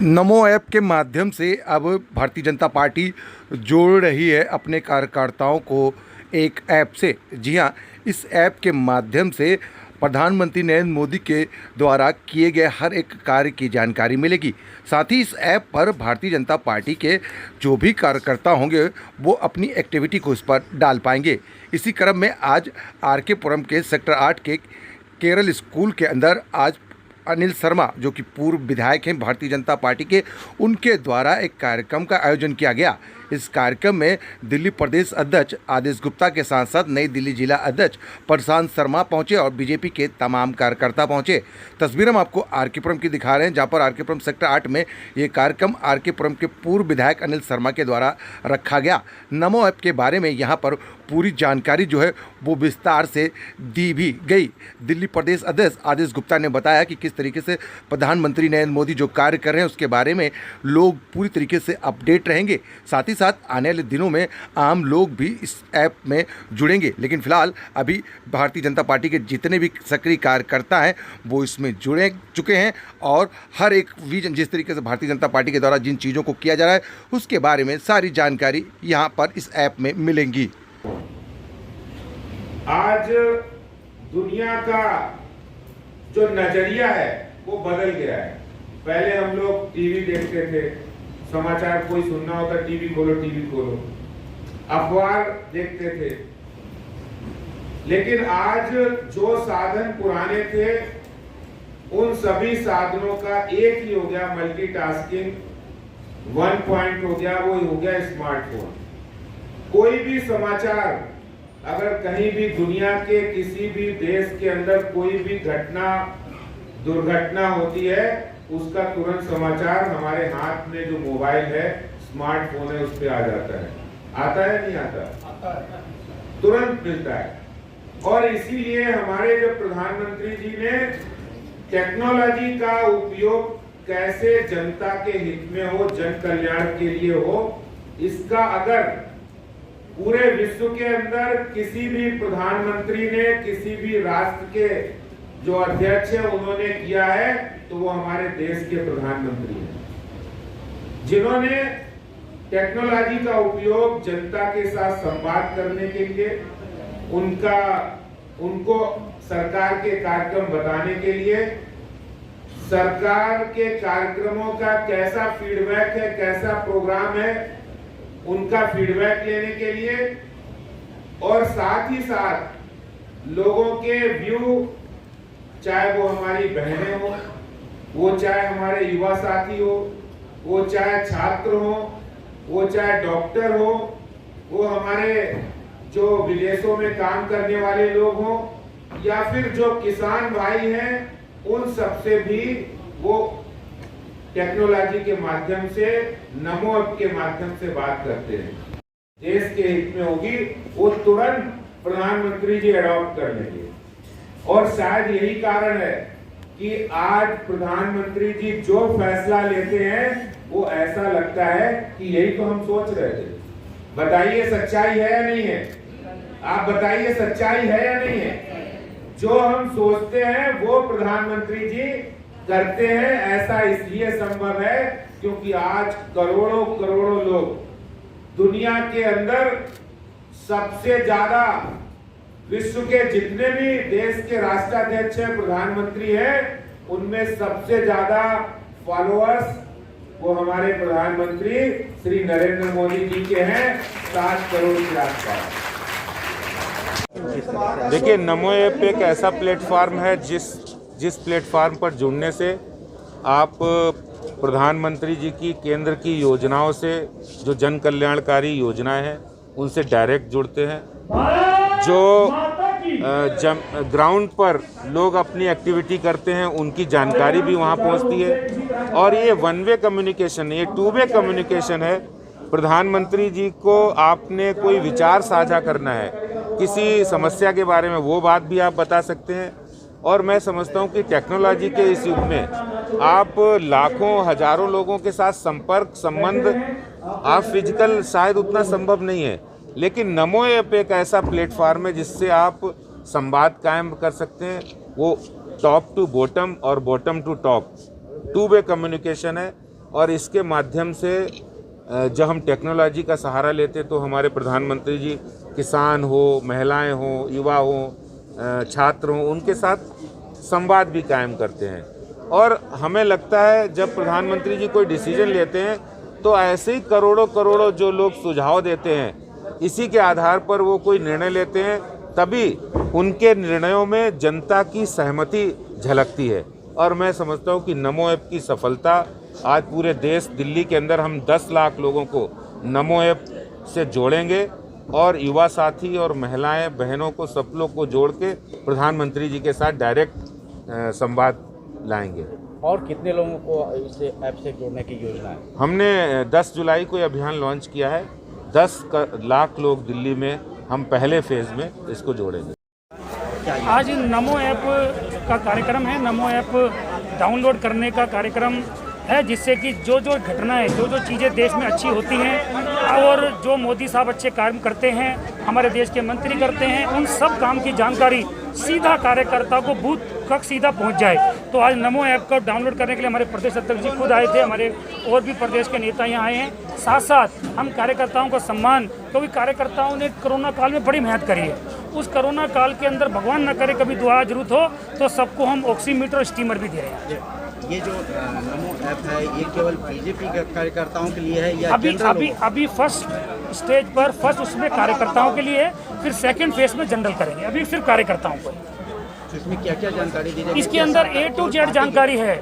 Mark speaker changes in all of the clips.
Speaker 1: नमो app के माध्यम से अब भारतीय जनता पार्टी जोड़ रही है अपने कार्यकर्ताओं को एक ऐप से। जी हाँ, इस ऐप के माध्यम से प्रधानमंत्री नरेंद्र मोदी के द्वारा किए गए हर एक कार्य की जानकारी मिलेगी। साथ ही इस ऐप पर भारतीय जनता पार्टी के जो भी कार्यकर्ता होंगे वो अपनी एक्टिविटी को इस पर डाल पाएंगे। इसी क्रम में आज आर.के. पुरम के सेक्टर 8 के केरल स्कूल के अंदर आज अनिल शर्मा, जो कि पूर्व विधायक हैं भारतीय जनता पार्टी के, उनके द्वारा एक कार्यक्रम का आयोजन किया गया। इस कार्यक्रम में दिल्ली प्रदेश अध्यक्ष आदेश गुप्ता के साथ साथ नई दिल्ली जिला अध्यक्ष प्रशांत शर्मा पहुंचे और बीजेपी के तमाम कार्यकर्ता पहुंचे। तस्वीर हम आपको आर.के. पुरम की दिखा रहे हैं, जहां पर आर.के. पुरम सेक्टर 8 में ये कार्यक्रम आर.के. पुरम के पूर्व विधायक अनिल शर्मा के द्वारा रखा गया। नमो ऐप के बारे में यहाँ पर पूरी जानकारी जो है वो विस्तार से दी भी गई। दिल्ली प्रदेश अध्यक्ष आदेश गुप्ता ने बताया कि किस तरीके से प्रधानमंत्री नरेंद्र मोदी जो कार्य कर रहे हैं उसके बारे में लोग पूरी तरीके से अपडेट रहेंगे। साथ ही साथ आने वाले दिनों में आम लोग भी इस ऐप में जुड़ेंगे। लेकिन फिलहाल अभी भारतीय जनता पार्टी के जितने भी सक्रिय कार्यकर्ता हैं वो इसमें जुड़े चुके हैं और हर एक विजन, जिस तरीके से भारतीय जनता पार्टी के द्वारा जिन चीज़ों को किया जा रहा है उसके बारे में सारी जानकारी यहाँ पर इस ऐप में मिलेंगी।
Speaker 2: आज दुनिया का जो नजरिया है वो बदल गया है। पहले हम लोग टीवी देखते थे, समाचार कोई सुनना होता टीवी खोलो, अखबार देखते थे। लेकिन आज जो साधन पुराने थे उन सभी साधनों का एक ही हो गया, मल्टीटास्किंग 1 पॉइंट हो गया, वो हो गया स्मार्टफोन। कोई भी समाचार अगर कहीं भी दुनिया के किसी भी देश के अंदर कोई भी घटना दुर्घटना होती है उसका तुरंत समाचार हमारे हाथ में जो मोबाइल है, स्मार्टफोन है, उस पे आ जाता है। आता है नहीं आता? तुरंत मिलता है। और इसीलिए हमारे जो प्रधानमंत्री जी ने टेक्नोलॉजी का उपयोग कैसे जनता के हित में हो, जन कल्याण के लिए हो, इसका अगर पूरे विश्व के अंदर किसी भी प्रधानमंत्री ने, किसी भी राष्ट्र के जो अध्यक्ष है उन्होंने किया है तो वो हमारे देश के प्रधानमंत्री हैं, जिन्होंने टेक्नोलॉजी का उपयोग जनता के साथ संवाद करने के लिए, उनको सरकार के कार्यक्रम बताने के लिए, सरकार के कार्यक्रमों का कैसा फीडबैक है, कैसा प्रोग्राम है, उनका फीडबैक लेने के लिए, और साथ ही साथ लोगों के व्यू, चाहे वो हमारी बहनें हो, वो चाहे हमारे युवा साथी हो, वो चाहे छात्र हो, वो चाहे डॉक्टर हो, वो हमारे जो विदेशों में काम करने वाले लोग हो, या फिर जो किसान भाई हैं, उन सबसे भी वो टेक्नोलॉजी के माध्यम से, नमो ऐप के माध्यम से बात करते हैं। देश के हित में होगी वो तुरंत प्रधानमंत्री जी अडॉप्ट कर लेंगे। और शायद यही कारण है कि आज प्रधानमंत्री जी जो फैसला लेते हैं वो ऐसा लगता है कि यही तो हम सोच रहे थे। बताइए सच्चाई है या नहीं है? आप बताइए सच्चाई है या नहीं है? जो हम सोचते हैं वो प्रधानमंत्री जी करते हैं। ऐसा इसलिए संभव है क्योंकि आज करोड़ों करोड़ों लोग दुनिया के अंदर सबसे ज्यादा, विश्व के जितने भी देश के राष्ट्राध्यक्ष हैं, प्रधानमंत्री हैं, उनमें सबसे ज्यादा फॉलोअर्स वो हमारे प्रधानमंत्री श्री नरेंद्र मोदी जी के हैं, 7 करोड़ के आसपास।
Speaker 3: देखिए, नमो ऐप एक ऐसा प्लेटफॉर्म है जिस प्लेटफॉर्म पर जुड़ने से आप प्रधानमंत्री जी की केंद्र की योजनाओं से, जो जन कल्याणकारी योजनाएं हैं, उनसे डायरेक्ट जुड़ते हैं। जो ग्राउंड पर लोग अपनी एक्टिविटी करते हैं उनकी जानकारी भी वहां पहुंचती है। और ये 1 वे कम्युनिकेशन, ये 2 वे कम्युनिकेशन है। प्रधानमंत्री जी को आपने कोई विचार साझा करना है, किसी समस्या के बारे में, वो बात भी आप बता सकते हैं। और मैं समझता हूँ कि टेक्नोलॉजी के इस युग में आप लाखों हजारों लोगों के साथ संपर्क, संबंध, आप फिजिकल शायद उतना संभव नहीं है, लेकिन नमो ऐप एक ऐसा प्लेटफॉर्म है जिससे आप संवाद कायम कर सकते हैं। वो टॉप टू बॉटम और bottom to top 2 way communication है। और इसके माध्यम से जब हम टेक्नोलॉजी का सहारा लेते तो हमारे प्रधानमंत्री जी किसान हो, महिलाएं हो, युवा हो, छात्र हो, उनके साथ संवाद भी कायम करते हैं। और हमें लगता है जब प्रधानमंत्री जी कोई डिसीजन लेते हैं तो ऐसे ही करोड़ों करोड़ों जो लोग सुझाव देते हैं, इसी के आधार पर वो कोई निर्णय लेते हैं, तभी उनके निर्णयों में जनता की सहमति झलकती है। और मैं समझता हूँ कि नमो ऐप की सफलता आज पूरे देश, दिल्ली के अंदर हम 10 लाख लोगों को नमो ऐप से जोड़ेंगे और युवा साथी और महिलाएं, बहनों को, सब लोग को जोड़ के प्रधानमंत्री जी के साथ डायरेक्ट संवाद लाएंगे।
Speaker 4: और कितने लोगों को इस ऐप से जोड़ने की योजना है?
Speaker 3: हमने 10 जुलाई को ये अभियान लॉन्च किया है। 10 लाख लोग दिल्ली में हम पहले फेज में इसको जोड़ेंगे।
Speaker 5: आज नमो ऐप का कार्यक्रम है। नमो ऐप डाउनलोड करने का कार्यक्रम है, जिससे कि जो जो घटनाएं, जो जो चीज़ें देश में अच्छी होती हैं और जो मोदी साहब अच्छे काम करते हैं, हमारे देश के मंत्री करते हैं, उन सब काम की जानकारी सीधा कार्यकर्ता को बूथ तक सीधा पहुंच जाए। तो आज नमो ऐप को डाउनलोड करने के लिए हमारे प्रदेश अध्यक्ष जी खुद आए थे, हमारे और भी प्रदेश के नेता यहाँ आए हैं। साथ साथ हम कार्यकर्ताओं का सम्मान, क्योंकि कार्यकर्ताओं ने कोरोना काल में बड़ी मेहनत करी है। उस कोरोना काल के अंदर भगवान न करे कभी दुआ जरूरत हो तो सबको हम ऑक्सीमीटर और स्टीमर भी दे रहे हैं।
Speaker 4: ये जो नमो ऐप है, ये केवल बीजेपी के कार्यकर्ताओं के लिए है या
Speaker 5: अभी फर्स्ट स्टेज पर, फर्स्ट उसमें कार्यकर्ताओं के लिए है, फिर सेकंड फेज में जनरल करेंगे। अभी सिर्फ कार्यकर्ताओं को।
Speaker 4: तो इसमें क्या क्या जानकारी दी जाएगी?
Speaker 5: इसके अंदर A to Z जानकारी है,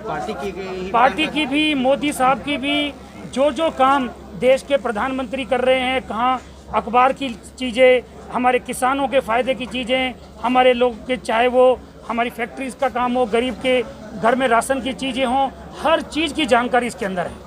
Speaker 5: पार्टी की भी, मोदी साहब की भी, जो जो काम देश के प्रधानमंत्री कर रहे हैं, कहाँ अखबार की चीज़ें, हमारे किसानों के फ़ायदे की चीज़ें, हमारे लोग के, चाहे वो हमारी फैक्ट्रीज का काम हो, गरीब के घर में राशन की चीज़ें हों, हर चीज़ की जानकारी इसके अंदर है।